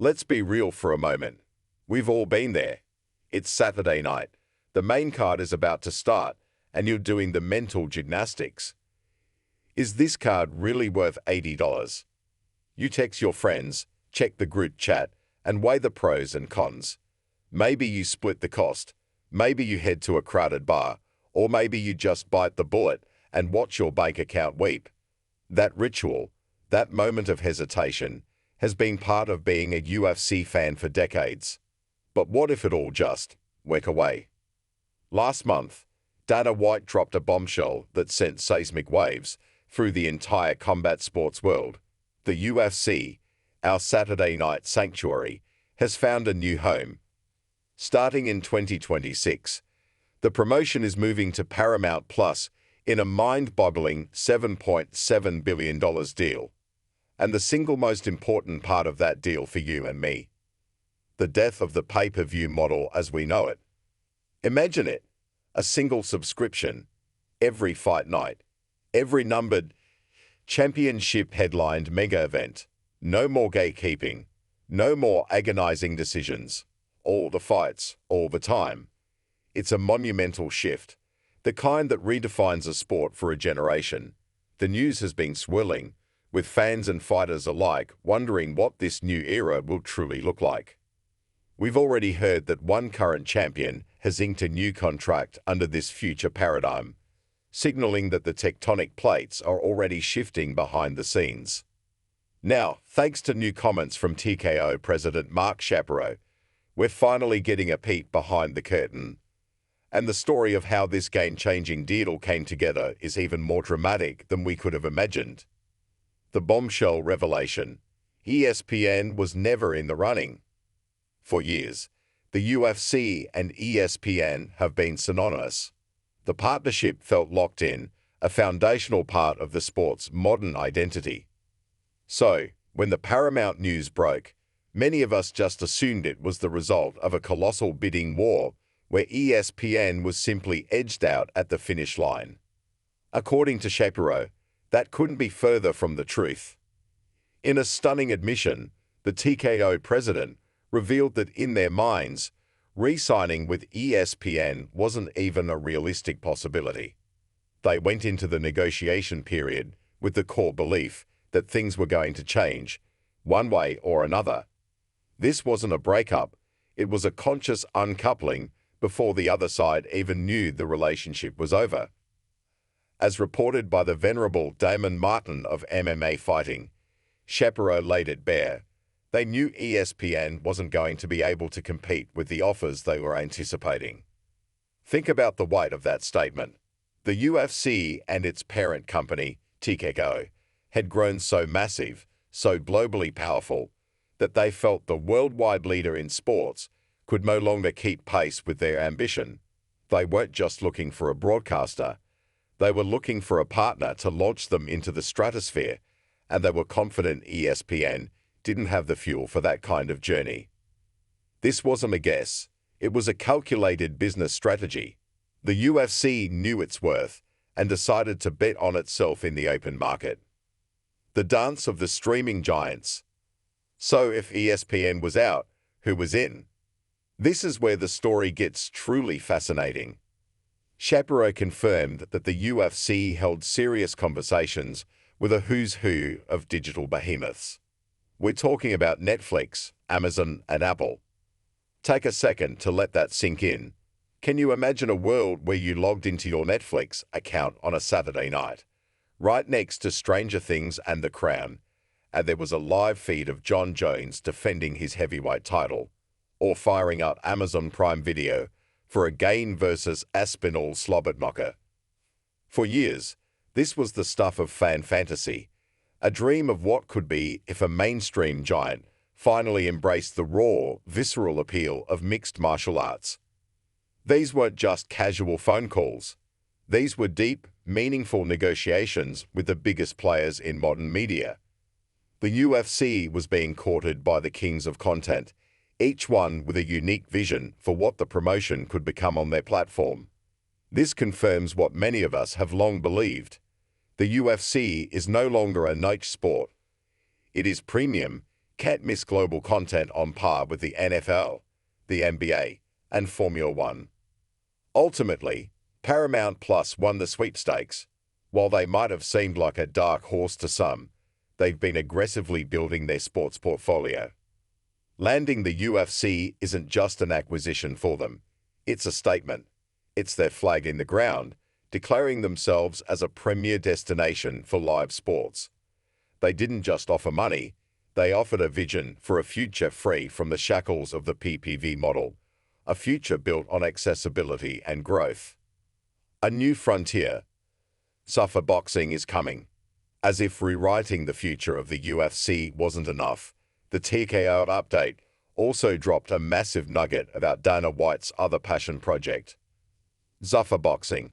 Let's be real for a moment. We've all been there. It's Saturday night. The main card is about to start, and you're doing the mental gymnastics. Is this card really worth $80? You text your friends, check the group chat, and weigh the pros and cons. Maybe you split the cost. Maybe you head to a crowded bar, or maybe you just bite the bullet and watch your bank account weep. That ritual, that moment of hesitation, has been part of being a UFC fan for decades. But what if it all just went away? Last month, Dana White dropped a bombshell that sent seismic waves through the entire combat sports world. The UFC, our Saturday night sanctuary, has found a new home. Starting in 2026, the promotion is moving to Paramount Plus in a mind-boggling $7.7 billion deal. And the single most important part of that deal for you and me: the death of the pay-per-view model as we know it. Imagine it, a single subscription, every fight night, every numbered championship-headlined mega event. No more gatekeeping, no more agonizing decisions. All the fights, all the time. It's a monumental shift, the kind that redefines a sport for a generation. The news has been swirling, with fans and fighters alike wondering what this new era will truly look like. We've already heard that one current champion has inked a new contract under this future paradigm, signaling that the tectonic plates are already shifting behind the scenes. Now, thanks to new comments from TKO President Mark Shapiro, we're finally getting a peek behind the curtain. And the story of how this game-changing deal came together is even more dramatic than we could have imagined. The bombshell revelation: ESPN was never in the running. For years, the UFC and ESPN have been synonymous. The partnership felt locked in, a foundational part of the sport's modern identity. So, when the Paramount news broke, many of us just assumed it was the result of a colossal bidding war where ESPN was simply edged out at the finish line. According to Shapiro, that couldn't be further from the truth. In a stunning admission, the TKO president revealed that in their minds, re-signing with ESPN wasn't even a realistic possibility. They went into the negotiation period with the core belief that things were going to change, one way or another. This wasn't a breakup, it was a conscious uncoupling before the other side even knew the relationship was over. As reported by the venerable Damon Martin of MMA Fighting, Shapiro laid it bare. They knew ESPN wasn't going to be able to compete with the offers they were anticipating. Think about the weight of that statement. The UFC and its parent company, TKO, had grown so massive, so globally powerful, that they felt the worldwide leader in sports could no longer keep pace with their ambition. They weren't just looking for a broadcaster. They were looking for a partner to launch them into the stratosphere, and they were confident ESPN didn't have the fuel for that kind of journey. This wasn't a guess. It was a calculated business strategy. The UFC knew its worth and decided to bet on itself in the open market. The dance of the streaming giants. So if ESPN was out, who was in? This is where the story gets truly fascinating. Shapiro confirmed that the UFC held serious conversations with a who's who of digital behemoths. We're talking about Netflix, Amazon, and Apple. Take a second to let that sink in. Can you imagine a world where you logged into your Netflix account on a Saturday night, right next to Stranger Things and The Crown, and there was a live feed of Jon Jones defending his heavyweight title, or firing up Amazon Prime Video for a Gain versus Aspinall slobberknocker? For years, this was the stuff of fan fantasy, a dream of what could be if a mainstream giant finally embraced the raw, visceral appeal of mixed martial arts. These weren't just casual phone calls. These were deep, meaningful negotiations with the biggest players in modern media. The UFC was being courted by the kings of content, each one with a unique vision for what the promotion could become on their platform. This confirms what many of us have long believed. The UFC is no longer a niche sport. It is premium, Can't miss global content on par with the NFL, the NBA, and Formula One. Ultimately, Paramount Plus won the sweepstakes. While they might have seemed like a dark horse to some, they've been aggressively building their sports portfolio. Landing the UFC isn't just an acquisition for them. It's a statement. It's their flag in the ground, declaring themselves as a premier destination for live sports. They didn't just offer money, they offered a vision for a future free from the shackles of the PPV model, a future built on accessibility and growth. A new frontier. Suffer boxing is coming. As if rewriting the future of the UFC wasn't enough, the TKO update also dropped a massive nugget about Dana White's other passion project, Zuffa Boxing.